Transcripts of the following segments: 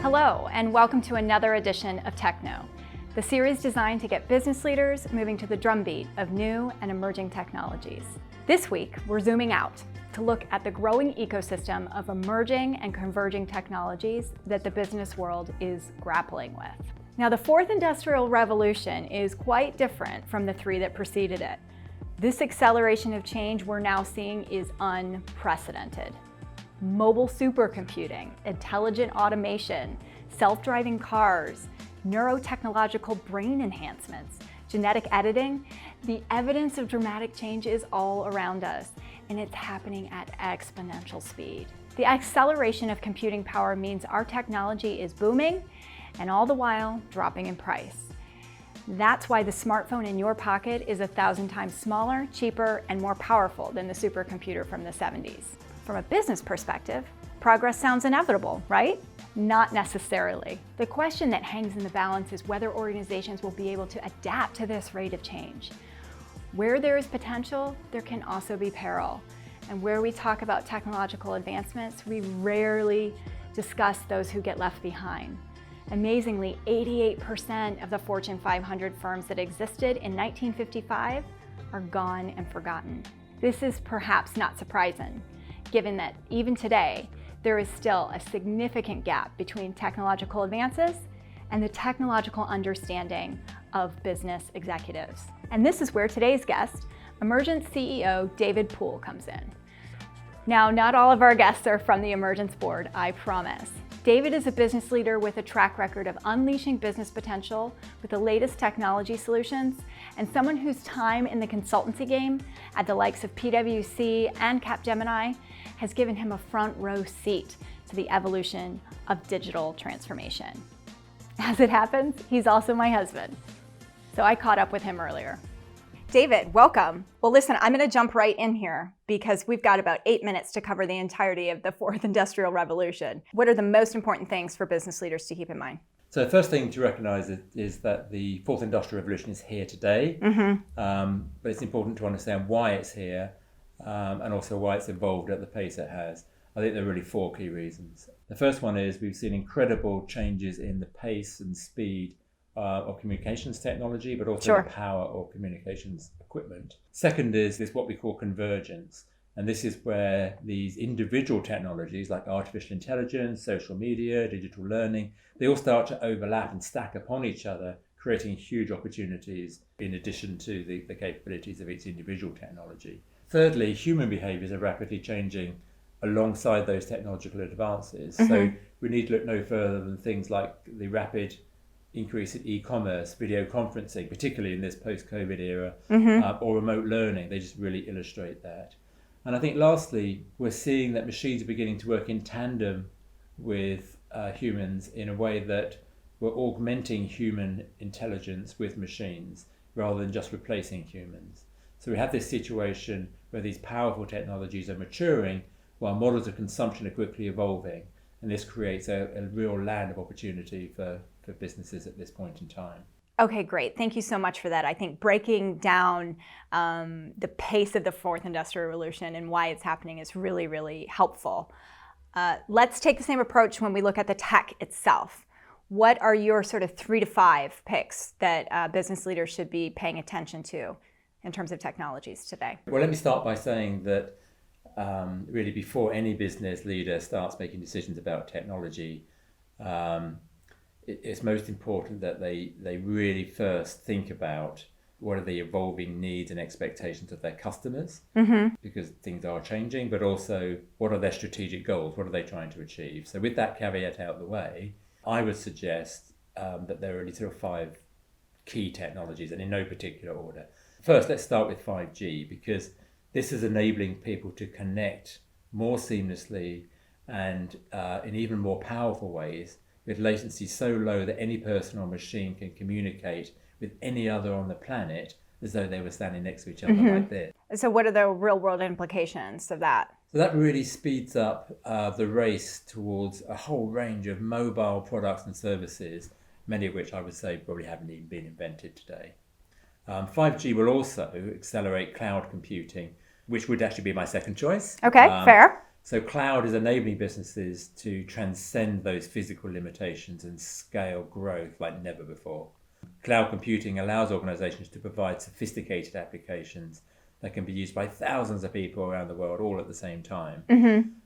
Hello, and welcome to another edition of TechKnow, the series designed to get business leaders moving to the drumbeat of new and emerging technologies. This week, we're zooming out to look at the growing ecosystem of emerging and converging technologies that the business world is grappling with. Now, the fourth industrial revolution is quite different from the three that preceded it. This acceleration of change we're now seeing is unprecedented. Mobile supercomputing, intelligent automation, self-driving cars, neurotechnological brain enhancements, genetic editing, the evidence of dramatic change is all around us, and it's happening at exponential speed. The acceleration of computing power means our technology is booming, and all the while dropping in price. That's why the smartphone in your pocket is 1,000 times smaller, cheaper, and more powerful than the supercomputer from the 70s. From a business perspective, progress sounds inevitable, right? Not necessarily. The question that hangs in the balance is whether organizations will be able to adapt to this rate of change. Where there is potential, there can also be peril. And where we talk about technological advancements, we rarely discuss those who get left behind. Amazingly, 88% of the Fortune 500 firms that existed in 1955 are gone and forgotten. This is perhaps not surprising, given that even today, there is still a significant gap between technological advances and the technological understanding of business executives. And this is where today's guest, Emergence CEO David Poole, comes in. Now, not all of our guests are from the Emergence board, I promise. David is a business leader with a track record of unleashing business potential with the latest technology solutions, and someone whose time in the consultancy game at the likes of PwC and Capgemini has given him a front row seat to the evolution of digital transformation. As it happens, he's also my husband, so I caught up with him earlier. David, welcome. Well, listen, I'm going to jump right in here because we've got about 8 minutes to cover the entirety of the fourth industrial revolution. What are the most important things for business leaders to keep in mind? So the first thing to recognize is that the fourth industrial revolution is here today, but it's important to understand why it's here and also why it's evolved at the pace it has. I think there are really four key reasons. The first one is we've seen incredible changes in the pace and speed of communications technology, but also the power of communications equipment. Second is what we call convergence. And this is where these individual technologies like artificial intelligence, social media, digital learning, they all start to overlap and stack upon each other, creating huge opportunities in addition to the capabilities of each individual technology. Thirdly, human behaviors are rapidly changing alongside those technological advances. So we need to look no further than things like the rapid increase in e-commerce, video conferencing, particularly in this post-COVID era, or remote learning. They just really illustrate that. And I think lastly, we're seeing that machines are beginning to work in tandem with humans in a way that we're augmenting human intelligence with machines rather than just replacing humans. So we have this situation where these powerful technologies are maturing while models of consumption are quickly evolving. And this creates a real land of opportunity for businesses at this point in time. Okay, great. Thank you so much for that. I think breaking down the pace of the fourth industrial revolution and why it's happening is really, really helpful. Let's take the same approach when we look at the tech itself. What are your sort of 3 to 5 picks that business leaders should be paying attention to in terms of technologies today? Well, let me start by saying that really before any business leader starts making decisions about technology, it's most important that they really first think about what are the evolving needs and expectations of their customers, because things are changing, but also what are their strategic goals, what are they trying to achieve. So with that caveat out of the way, I would suggest that there are really sort of 5 key technologies, and in no particular order. First, let's start with 5G, because this is enabling people to connect more seamlessly and in even more powerful ways with latency so low that any person or machine can communicate with any other on the planet as though they were standing next to each other like this. So what are the real world implications of that? So that really speeds up the race towards a whole range of mobile products and services, many of which I would say probably haven't even been invented today. 5G will also accelerate cloud computing, which would actually be my second choice. Okay, fair. So cloud is enabling businesses to transcend those physical limitations and scale growth like never before. Cloud computing allows organizations to provide sophisticated applications that can be used by thousands of people around the world all at the same time.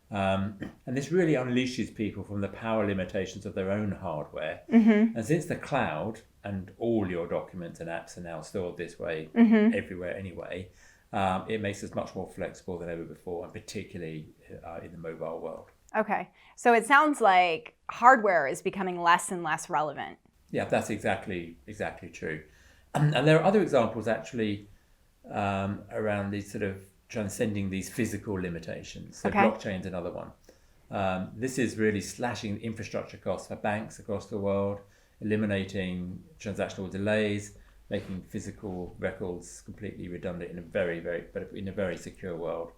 And this really unleashes people from the power limitations of their own hardware. And since the cloud and all your documents and apps are now stored this way everywhere anyway, it makes us much more flexible than ever before, and particularly in the mobile world. Okay, so it sounds like hardware is becoming less and less relevant. Yeah, that's exactly true. And there are other examples actually around these sort of transcending these physical limitations. So blockchain's another one. This is really slashing infrastructure costs for banks across the world, eliminating transactional delays, making physical records completely redundant in a very secure world.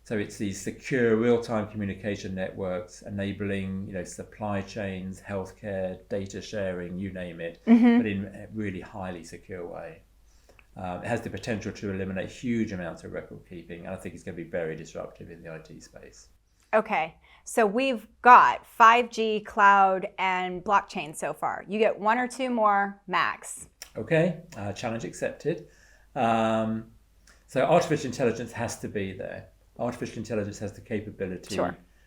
So it's these secure real-time communication networks enabling, supply chains, healthcare, data sharing, you name it, but in a really highly secure way. It has the potential to eliminate huge amounts of record keeping, and I think it's going to be very disruptive in the IT space. Okay, so we've got 5G, cloud, and blockchain so far. You get one or two more max. Okay, challenge accepted. So artificial intelligence has to be there. Artificial intelligence has the capability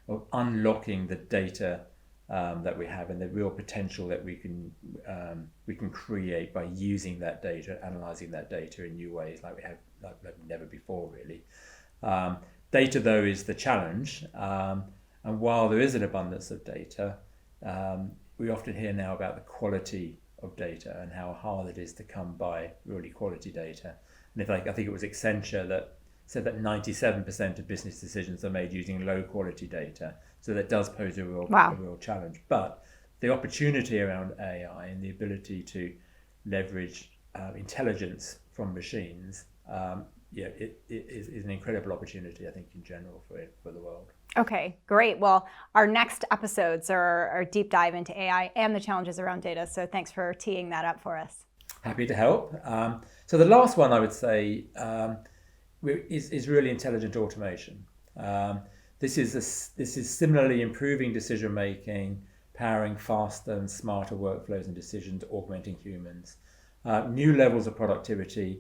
of unlocking the data that we have and the real potential that we can create by using that data, analyzing that data in new ways like never before, really. Data, though, is the challenge. And while there is an abundance of data, we often hear now about the quality of data and how hard it is to come by really quality data. And I think it was Accenture that said that 97% of business decisions are made using low quality data. So that does pose a real challenge. But the opportunity around AI and the ability to leverage intelligence from machines, it is an incredible opportunity, I think, in general for the world. Okay, great. Well, our next episodes are a deep dive into AI and the challenges around data. So thanks for teeing that up for us. Happy to help. So the last one I would say is really intelligent automation. This is similarly improving decision making, powering faster and smarter workflows and decisions, augmenting humans. New levels of productivity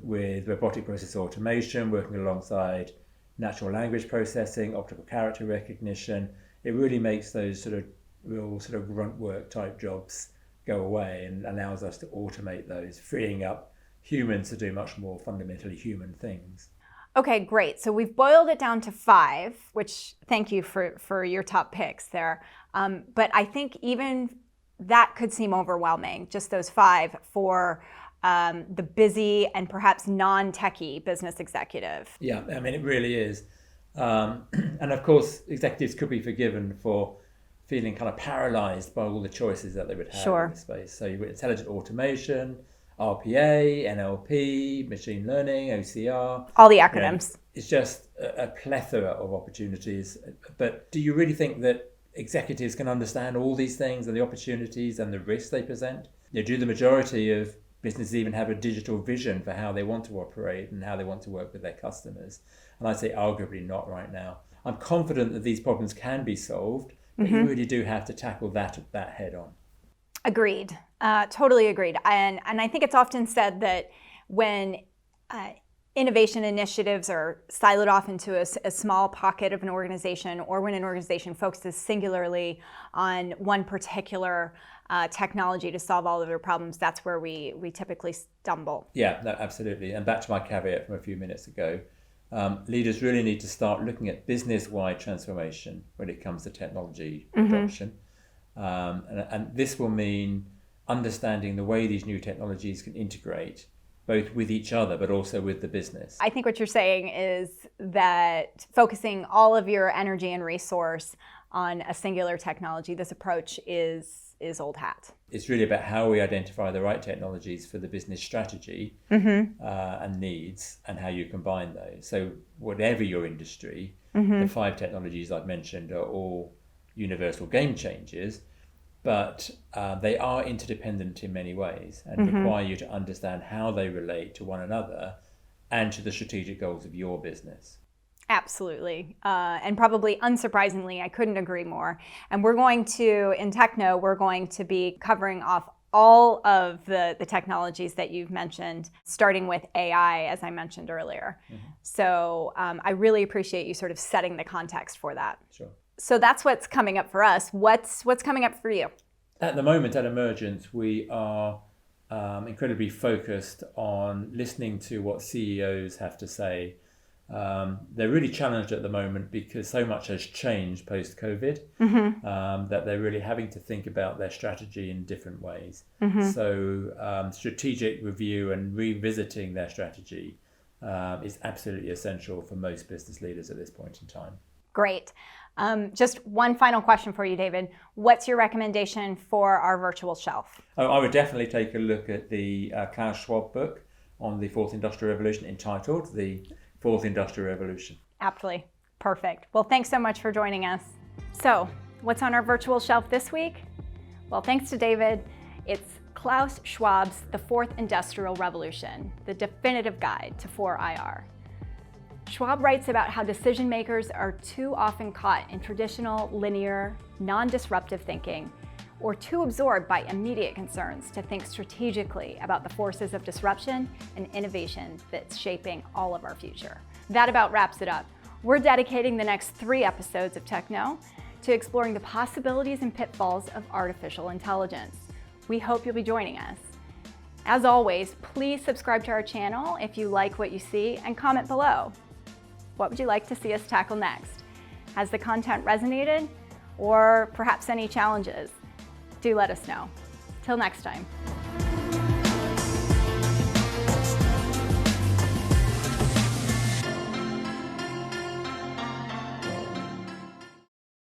with robotic process automation, working alongside natural language processing, optical character recognition. It really makes those real grunt work type jobs go away and allows us to automate those, freeing up humans to do much more fundamentally human things. Okay, great. So we've boiled it down to 5, which thank you for your top picks there. But I think even that could seem overwhelming, just those 5 for the busy and perhaps non-techie business executive. Yeah, I mean, it really is. And of course, executives could be forgiven for feeling kind of paralyzed by all the choices that they would have in this space. So you've got intelligent automation, RPA, NLP, machine learning, OCR. All the acronyms. It's just a plethora of opportunities. But do you really think that executives can understand all these things and the opportunities and the risks they present? Do the majority of businesses even have a digital vision for how they want to operate and how they want to work with their customers? And I'd say arguably not right now. I'm confident that these problems can be solved, but you really do have to tackle that head on. Agreed. Totally agreed. And I think it's often said that when innovation initiatives are siloed off into a small pocket of an organization, or when an organization focuses singularly on one particular technology to solve all of their problems, that's where we typically stumble. Yeah, no, absolutely. And back to my caveat from a few minutes ago, leaders really need to start looking at business-wide transformation when it comes to technology adoption. And this will mean understanding the way these new technologies can integrate both with each other but also with the business. I think what you're saying is that focusing all of your energy and resource on a singular technology, this approach is old hat. It's really about how we identify the right technologies for the business strategy and needs, and how you combine those. So whatever your industry, the 5 technologies I've mentioned are all universal game changers, but they are interdependent in many ways and require you to understand how they relate to one another and to the strategic goals of your business. Absolutely. And probably unsurprisingly, I couldn't agree more. And we're going to, in TechKnow, we're going to be covering off all of the technologies that you've mentioned, starting with AI, as I mentioned earlier. So I really appreciate you sort of setting the context for that. Sure. So that's what's coming up for us. What's coming up for you? At the moment at Emergence, we are incredibly focused on listening to what CEOs have to say. They're really challenged at the moment because so much has changed post-COVID that they're really having to think about their strategy in different ways. So strategic review and revisiting their strategy is absolutely essential for most business leaders at this point in time. Great. Just one final question for you, David. What's your recommendation for our virtual shelf? I would definitely take a look at the Klaus Schwab book on the Fourth Industrial Revolution entitled The Fourth Industrial Revolution. Aptly. Perfect. Well, thanks so much for joining us. So, what's on our virtual shelf this week? Well, thanks to David, it's Klaus Schwab's The Fourth Industrial Revolution, the definitive guide to 4IR. Schwab writes about how decision makers are too often caught in traditional, linear, non-disruptive thinking, or too absorbed by immediate concerns to think strategically about the forces of disruption and innovation that's shaping all of our future. That about wraps it up. We're dedicating the next 3 episodes of TechKnow to exploring the possibilities and pitfalls of artificial intelligence. We hope you'll be joining us. As always, please subscribe to our channel if you like what you see and comment below. What would you like to see us tackle next? Has the content resonated? Or perhaps any challenges? Do let us know. Till next time.